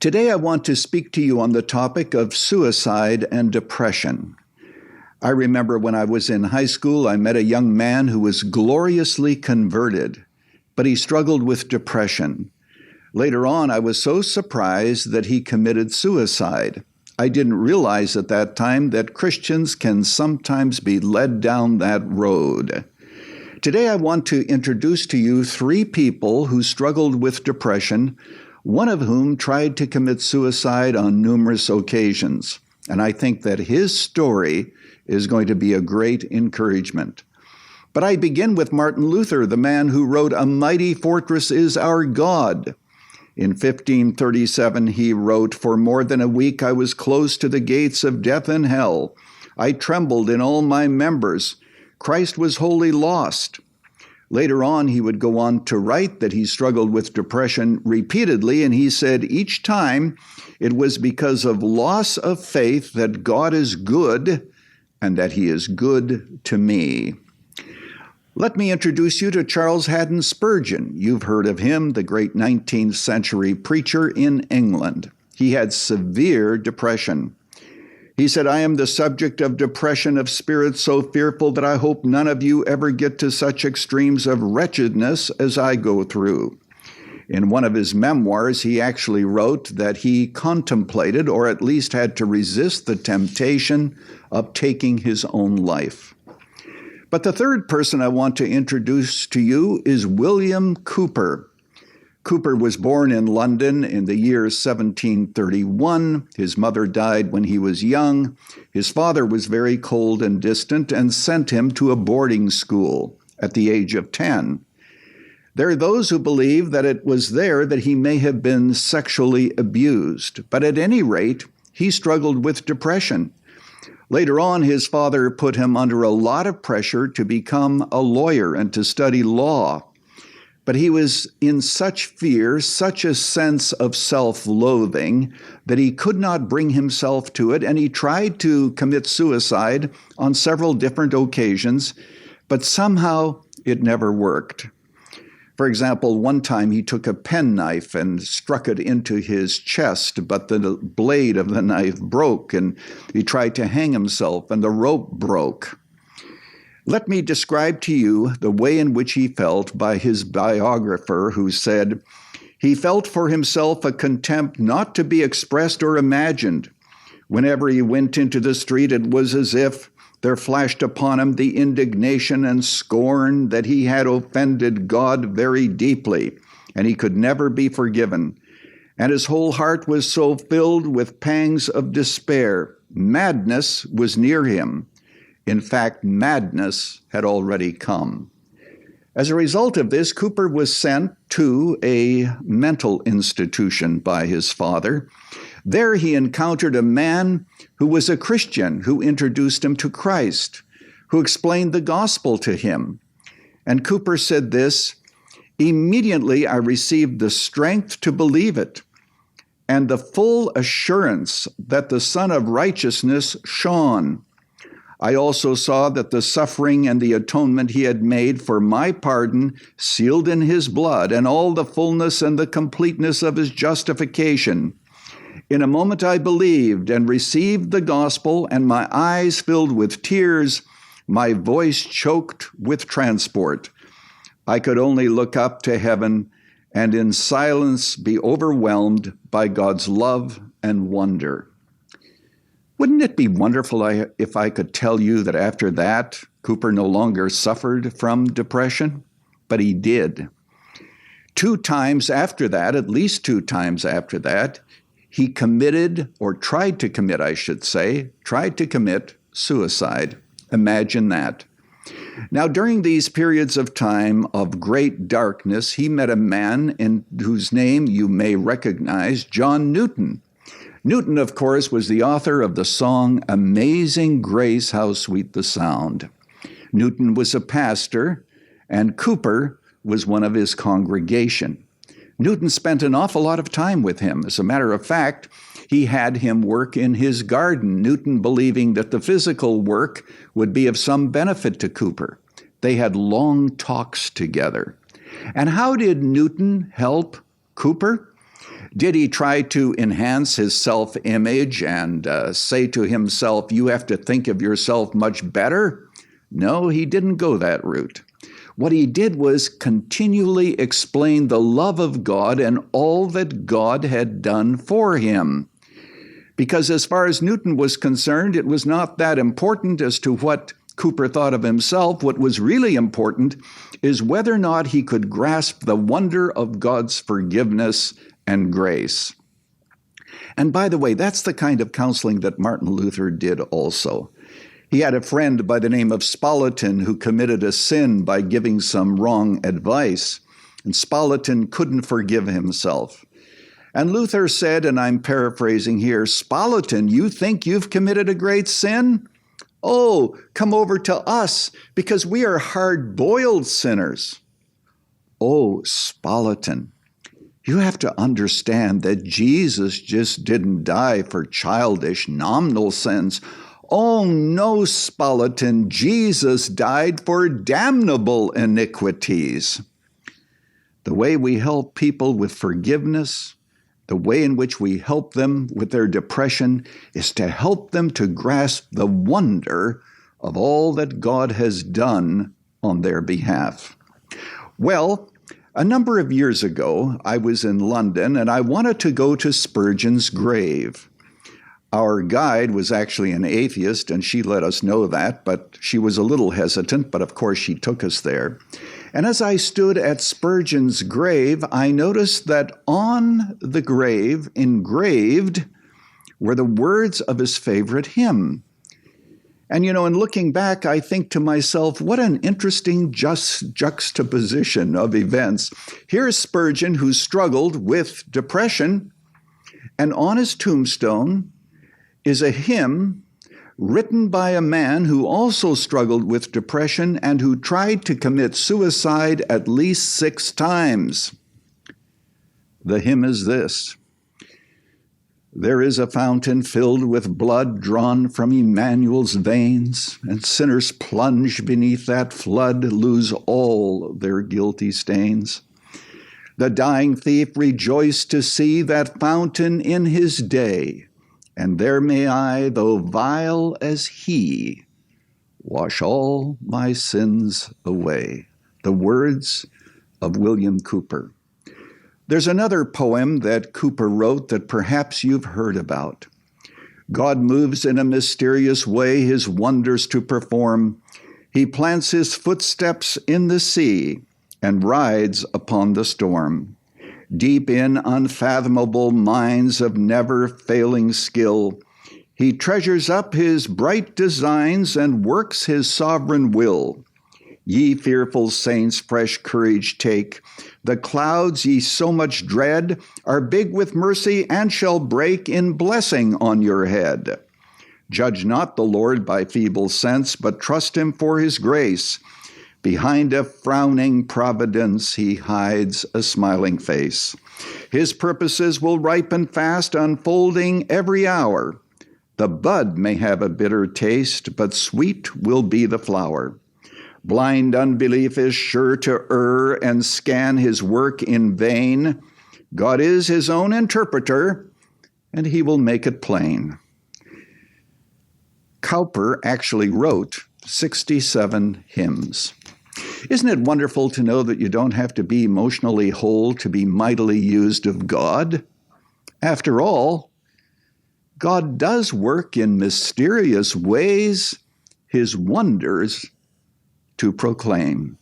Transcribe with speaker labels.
Speaker 1: Today I want to speak to you on the topic of suicide and depression. I remember when I was in high school, I met a young man who was gloriously converted, but he struggled with depression. Later on, I was so surprised that he committed suicide. I didn't realize at that time that Christians can sometimes be led down that road. Today I want to introduce to you three people who struggled with depression, one of whom tried to commit suicide on numerous occasions. And I think that his story is going to be a great encouragement. But I begin with Martin Luther, the man who wrote, "A mighty fortress is our God." In 1537, he wrote, "For more than a week I was close to the gates of death and hell. I trembled in all my members. Christ was wholly lost." Later on, he would go on to write that he struggled with depression repeatedly, and he said each time it was because of loss of faith that God is good and that he is good to me. Let me introduce you to Charles Haddon Spurgeon. You've heard of him, the great 19th century preacher in England. He had severe depression. He said, "I am the subject of depression of spirit so fearful that I hope none of you ever get to such extremes of wretchedness as I go through." In one of his memoirs, he actually wrote that he contemplated, or at least had to resist the temptation of taking his own life. But the third person I want to introduce to you is Willian Cowper. Cowper was born in London in the year 1731. His mother died when he was young. His father was very cold and distant and sent him to a boarding school at the age of 10. There are those who believe that it was there that he may have been sexually abused, but at any rate, he struggled with depression. Later on, his father put him under a lot of pressure to become a lawyer and to study law. But he was in such fear, such a sense of self-loathing, that he could not bring himself to it, and he tried to commit suicide on several different occasions, but somehow it never worked. For example, one time he took a penknife and struck it into his chest, but the blade of the knife broke, and he tried to hang himself, and the rope broke. Let me describe to you the way in which he felt by his biographer, who said, "He felt for himself a contempt not to be expressed or imagined. Whenever he went into the street, it was as if there flashed upon him the indignation and scorn that he had offended God very deeply, and he could never be forgiven. And his whole heart was so filled with pangs of despair. Madness was near him. In fact, madness had already come." As a result of this, Cowper was sent to a mental institution by his father. There he encountered a man who was a Christian, who introduced him to Christ, who explained the gospel to him. And Cowper said this, "Immediately I received the strength to believe it, and the full assurance that the Son of Righteousness shone. I also saw that the suffering and the atonement he had made for my pardon, sealed in his blood, and all the fullness and the completeness of his justification. In a moment I believed and received the gospel, and my eyes filled with tears, my voice choked with transport. I could only look up to heaven and in silence be overwhelmed by God's love and wonder." Wouldn't it be wonderful if I could tell you that after that, Cowper no longer suffered from depression? But he did. 2 times after that, at least 2 times after that, he committed, or tried to commit, I should say, tried to commit suicide. Imagine that. Now, during these periods of time of great darkness, he met a man in whose name you may recognize, John Newton. Newton, of course, was the author of the song, "Amazing Grace, How Sweet the Sound." Newton was a pastor, and Cowper was one of his congregation. Newton spent an awful lot of time with him. As a matter of fact, he had him work in his garden, Newton believing that the physical work would be of some benefit to Cowper. They had long talks together. And how did Newton help Cowper? Did he try to enhance his self-image and say to himself, you have to think of yourself much better? No, he didn't go that route. What he did was continually explain the love of God and all that God had done for him. Because as far as Newton was concerned, it was not that important as to what Cooper thought of himself. What was really important is whether or not he could grasp the wonder of God's forgiveness and grace. And by the way, that's the kind of counseling that Martin Luther did also. He had a friend by the name of Spalatin who committed a sin by giving some wrong advice, and Spalatin couldn't forgive himself. And Luther said, and I'm paraphrasing here, Spalatin, you think you've committed a great sin? Oh, come over to us, because we are hard-boiled sinners. Oh, Spalatin, you have to understand that Jesus just didn't die for childish, nominal sins. Oh, no, Spalatin, Jesus died for damnable iniquities. The way we help people with forgiveness, the way in which we help them with their depression, is to help them to grasp the wonder of all that God has done on their behalf. Well, a number of years ago, I was in London and I wanted to go to Spurgeon's grave. Our guide was actually an atheist, and she let us know that, but she was a little hesitant, but of course she took us there. And as I stood at Spurgeon's grave, I noticed that on the grave, engraved, were the words of his favorite hymn. And in looking back, I think to myself, what an interesting juxtaposition of events. Here's Spurgeon, who struggled with depression, and on his tombstone is a hymn written by a man who also struggled with depression and who tried to commit suicide at least 6 times. The hymn is this: there is a fountain filled with blood drawn from Emmanuel's veins, and sinners plunge beneath that flood, lose all their guilty stains. The dying thief rejoiced to see that fountain in his day, and there may I, though vile as he, wash all my sins away. The words of Willian Cowper. There's another poem that Cowper wrote that perhaps you've heard about. God moves in a mysterious way his wonders to perform. He plants his footsteps in the sea and rides upon the storm. Deep in unfathomable mines of never-failing skill, he treasures up his bright designs and works his sovereign will. Ye fearful saints, fresh courage take. The clouds ye so much dread are big with mercy and shall break in blessing on your head. Judge not the Lord by feeble sense, but trust him for his grace. Behind a frowning providence, he hides a smiling face. His purposes will ripen fast, unfolding every hour. The bud may have a bitter taste, but sweet will be the flower. Blind unbelief is sure to err and scan his work in vain. God is his own interpreter, and he will make it plain. Cowper actually wrote 67 hymns. Isn't it wonderful to know that you don't have to be emotionally whole to be mightily used of God? After all, God does work in mysterious ways, his wonders to proclaim.